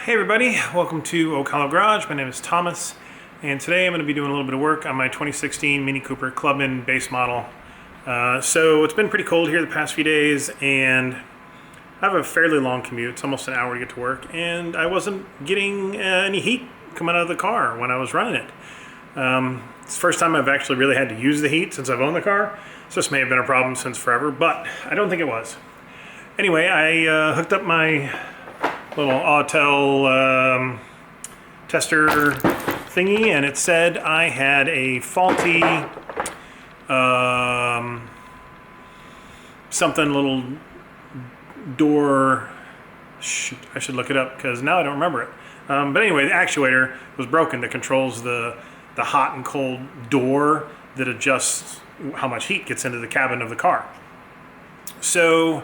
Hey everybody, welcome to Ocala Garage. My name is Thomas, and today I'm going to be doing a little bit of work on my 2016 Mini Cooper Clubman base model. So it's been pretty cold here the past few days, and I have a fairly long commute. It's almost an hour to get to work, and I wasn't getting any heat coming out of the car when I was running it. It's the first time I've actually really had to use the heat since I've owned the car, so this may have been a problem since forever, but I don't think it was. Anyway, I hooked up my little Autel tester thingy, and it said I had a faulty something little door. Shoot, I should look it up because now I don't remember it. But anyway, the actuator was broken that controls the hot and cold door that adjusts how much heat gets into the cabin of the car. So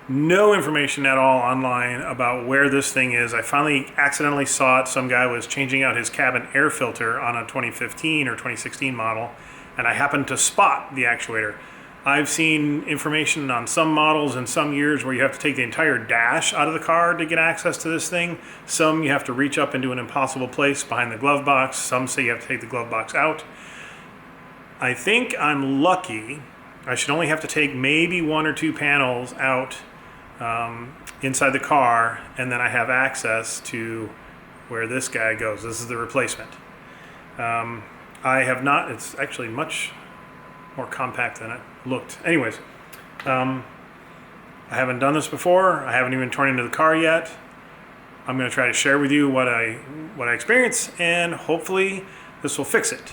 no information at all online about where this thing is. I finally accidentally saw it. Some guy was changing out his cabin air filter on a 2015 or 2016 model, and I happened to spot the actuator. I've seen information on some models in some years where you have to take the entire dash out of the car to get access to this thing. Some you have to reach up into an impossible place behind the glove box. Some say you have to take the glove box out. I think I'm lucky. I should only have to take maybe one or two panels out inside the car, and then I have access to where this guy goes. This is the replacement. I have not, it's actually much more compact than it looked. Anyways, I haven't done this before. I haven't even torn into the car yet. I'm going to try to share with you what I experienced, and hopefully this will fix it.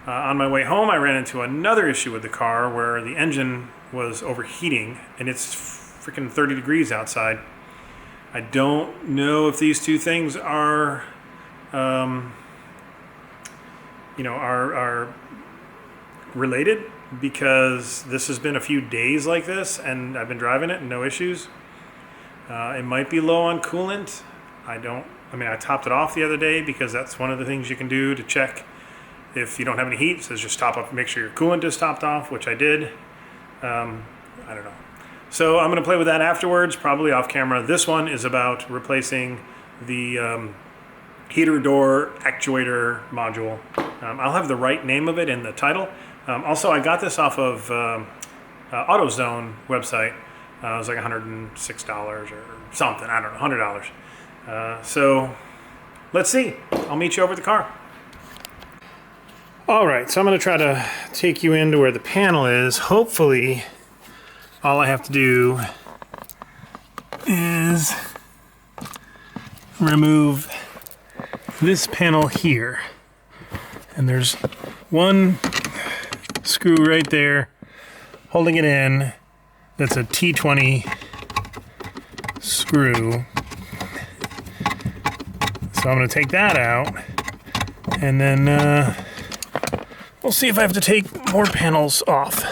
On my way home, I ran into another issue with the car where the engine was overheating, and it's freaking 30 degrees outside. I don't know if these two things are related, because this has been a few days like this and I've been driving it and no issues. It might be low on coolant. I topped it off the other day because that's one of the things you can do to check if you don't have any heat. It says just top up, make sure your coolant is topped off, which I did. I don't know. So I'm going to play with that afterwards, probably off camera. This one is about replacing the heater door actuator module. I'll have the right name of it in the title. Also, I got this off of AutoZone website. It was like $106 or something. I don't know, $100. So let's see. I'll meet you over at the car. All right, so I'm going to try to take you into where the panel is. Hopefully, all I have to do is remove this panel here. And there's one screw right there holding it in. That's a T20 screw. So I'm going to take that out, and then we'll see if I have to take more panels off.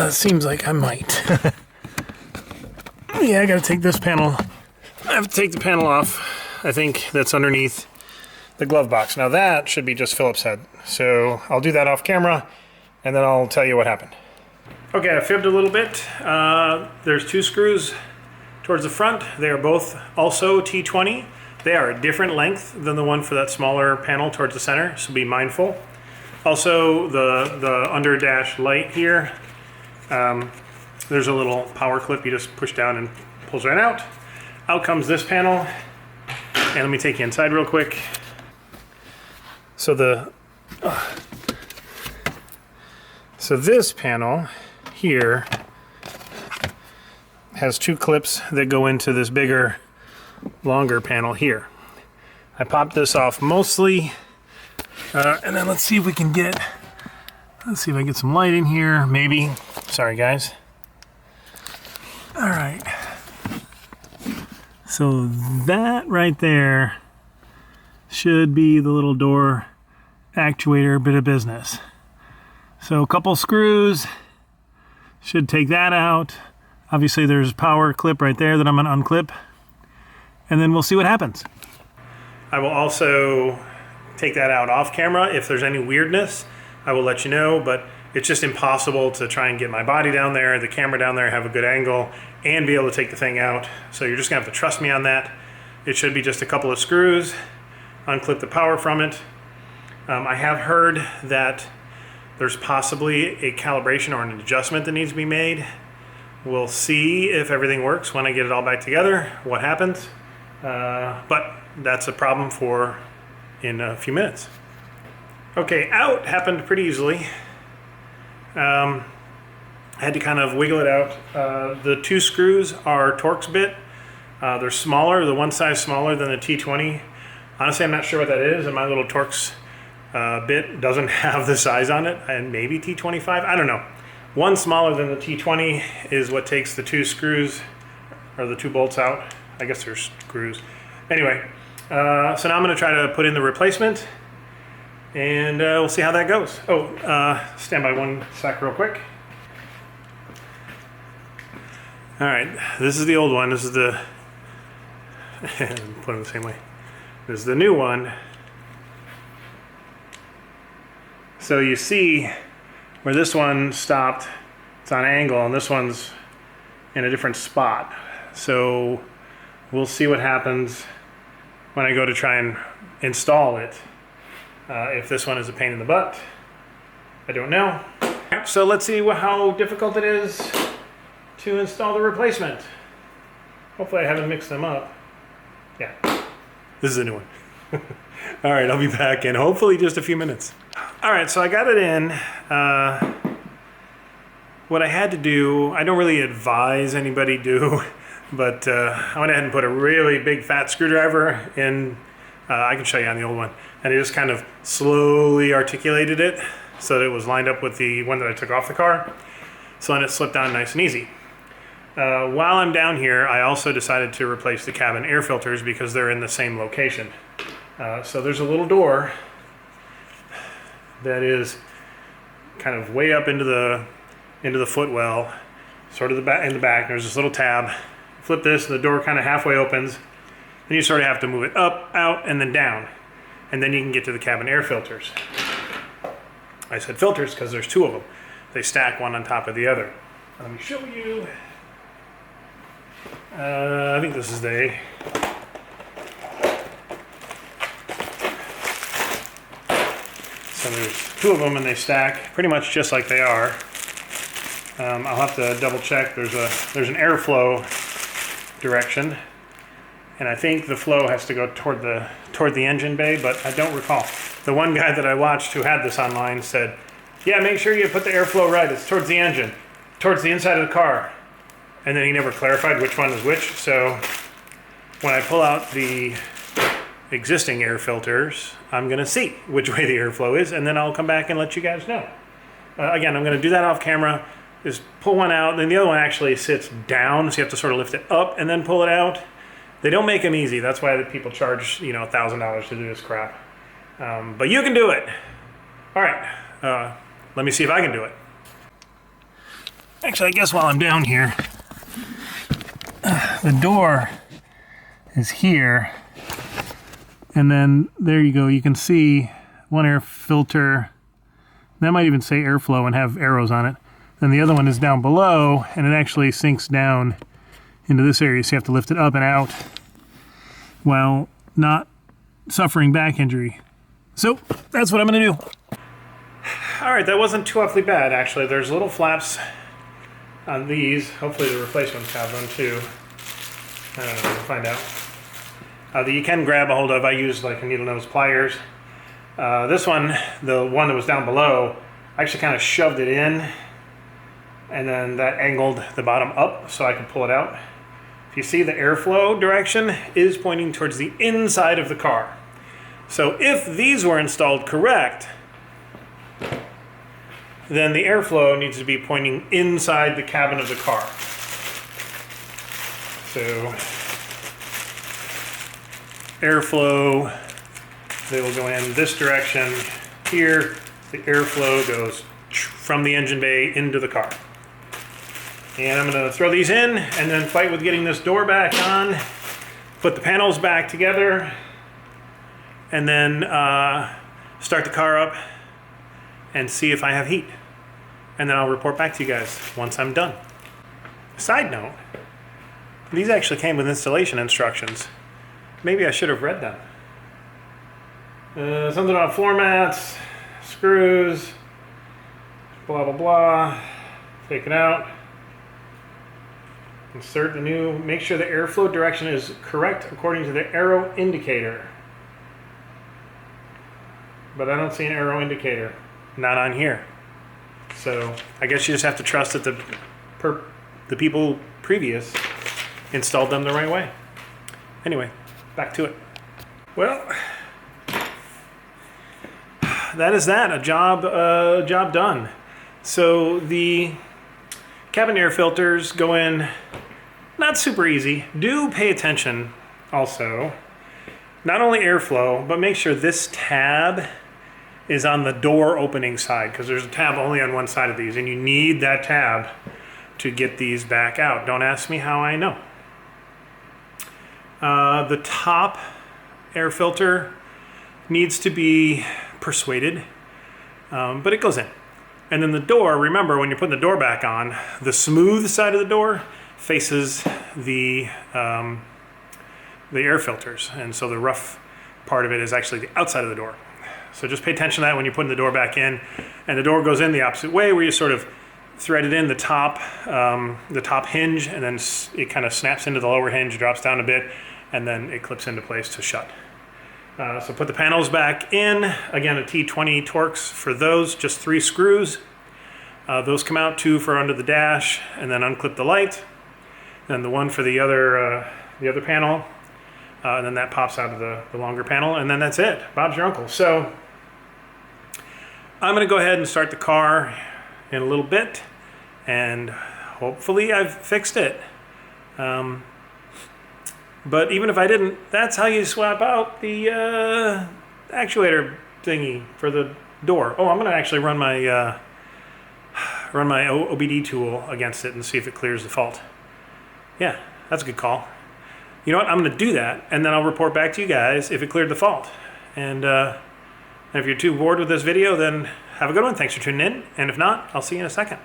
Seems like I might. Yeah, I gotta take this panel. I have to take the panel off. I think that's underneath the glove box. Now that should be just Phillips head. So I'll do that off camera, and then I'll tell you what happened. Okay, I fibbed a little bit. There's two screws towards the front. They are both also T20. They are a different length than the one for that smaller panel towards the center, so be mindful. Also, the under dash light here, there's a little power clip you just push down and pulls right out. Out comes this panel, and let me take you inside real quick. So this panel here has two clips that go into this bigger, longer panel here. I popped this off mostly, and then let's see if I get some light in here, maybe. Sorry guys. All right. So that right there should be the little door actuator bit of business. So a couple screws should take that out. Obviously there's a power clip right there that I'm gonna unclip, and then we'll see what happens. I will also take that out off camera. If there's any weirdness, I will let you know, but it's just impossible to try and get my body down there, the camera down there, have a good angle, and be able to take the thing out. So you're just gonna have to trust me on that. It should be just a couple of screws, unclip the power from it. I have heard that there's possibly a calibration or an adjustment that needs to be made. We'll see if everything works when I get it all back together, what happens. But that's a problem for in a few minutes. Okay, out happened pretty easily. I had to kind of wiggle it out. The 2 screws are Torx bit. They're smaller, the one size smaller than the T20. Honestly, I'm not sure what that is, and my little Torx bit doesn't have the size on it, and maybe T25, I don't know. One smaller than the T20 is what takes the 2 screws, or the 2 bolts out. I guess they're screws. Anyway, so now I'm gonna try to put in the replacement, and we'll see how that goes. Oh, stand by one sec real quick. All right, this is the old one. This is the, put it the same way. This is the new one. So you see where this one stopped, it's on angle, and this one's in a different spot. So we'll see what happens when I go to try and install it. If this one is a pain in the butt, I don't know. So let's see how difficult it is to install the replacement. Hopefully I haven't mixed them up. Yeah, this is a new one. All right, I'll be back in hopefully just a few minutes. All right, so I got it in. What I had to do, I don't really advise anybody do, but I went ahead and put a really big fat screwdriver in. I can show you on the old one. And I just kind of slowly articulated it so that it was lined up with the one that I took off the car. So then it slipped down nice and easy. While I'm down here, I also decided to replace the cabin air filters because they're in the same location. So there's a little door that is kind of way up into the footwell, sort of in the back. There's this little tab. Flip this, and the door kind of halfway opens. Then you sort of have to move it up, out, and then down. And then you can get to the cabin air filters. I said filters because there's 2 of them. They stack one on top of the other. Let me show you. I think this is the So there's 2 of them, and they stack pretty much just like they are. I'll have to double check. There's an airflow direction, and I think the flow has to go toward the engine bay, but I don't recall. The one guy that I watched who had this online said, yeah, make sure you put the airflow right. It's towards the engine, towards the inside of the car. And then he never clarified which one is which. So when I pull out the existing air filters, I'm gonna see which way the airflow is, and then I'll come back and let you guys know. Again, I'm gonna do that off camera. Just pull one out, then the other one actually sits down, so you have to sort of lift it up and then pull it out. They don't make them easy. That's why the people charge, $1,000 to do this crap. But you can do it. All right, let me see if I can do it. Actually, I guess while I'm down here, the door is here, and then there you go. You can see one air filter. That might even say airflow and have arrows on it. Then the other one is down below, and it actually sinks down into this area, so you have to lift it up and out while not suffering back injury. So that's what I'm gonna do. All right, that wasn't too awfully bad, actually. There's little flaps on these. Hopefully the replacements have them too. I don't know, we'll find out. That you can grab a hold of. I used like a needle nose pliers. This one, the one that was down below, I actually kind of shoved it in, and then that angled the bottom up so I could pull it out. If you see, the airflow direction is pointing towards the inside of the car. So if these were installed correct, then the airflow needs to be pointing inside the cabin of the car. So airflow, they will go in this direction. Here, the airflow goes from the engine bay into the car. And I'm gonna throw these in and then fight with getting this door back on, put the panels back together, and then start the car up and see if I have heat. and then I'll report back to you guys once I'm done. Side note, these actually came with installation instructions. Maybe I should have read them. Something about floor mats, screws, blah, blah, blah. Take it out. Insert the new, make sure the airflow direction is correct according to the arrow indicator. But I don't see an arrow indicator. Not on here. So I guess you just have to trust that the people previous installed them the right way. Anyway, back to it. Well, that is that. A job done. So the cabin air filters go in not super easy. Do pay attention also. Not only airflow, but make sure this tab is on the door opening side, because there's a tab only on one side of these, and you need that tab to get these back out. Don't ask me how I know. The top air filter needs to be persuaded, but it goes in. And then the door, remember when you're putting the door back on, the smooth side of the door faces the air filters, and so the rough part of it is actually the outside of the door. So just pay attention to that when you're putting the door back in, and the door goes in the opposite way, where you sort of thread it in the top hinge, and then it kind of snaps into the lower hinge, drops down a bit, and then it clips into place to shut. So put the panels back in. Again, a T20 Torx for those, just 3 screws. Those come out, 2 for under the dash, and then unclip the light. Then the one for the other panel, and then that pops out of the longer panel, and then that's it. Bob's your uncle. So I'm going to go ahead and start the car in a little bit, and hopefully I've fixed it. But even if I didn't, that's how you swap out the actuator thingy for the door. Oh, I'm going to actually run my OBD tool against it and see if it clears the fault. Yeah, that's a good call. You know what? I'm going to do that, and then I'll report back to you guys if it cleared the fault. And if you're too bored with this video, then have a good one. Thanks for tuning in. And if not, I'll see you in a second.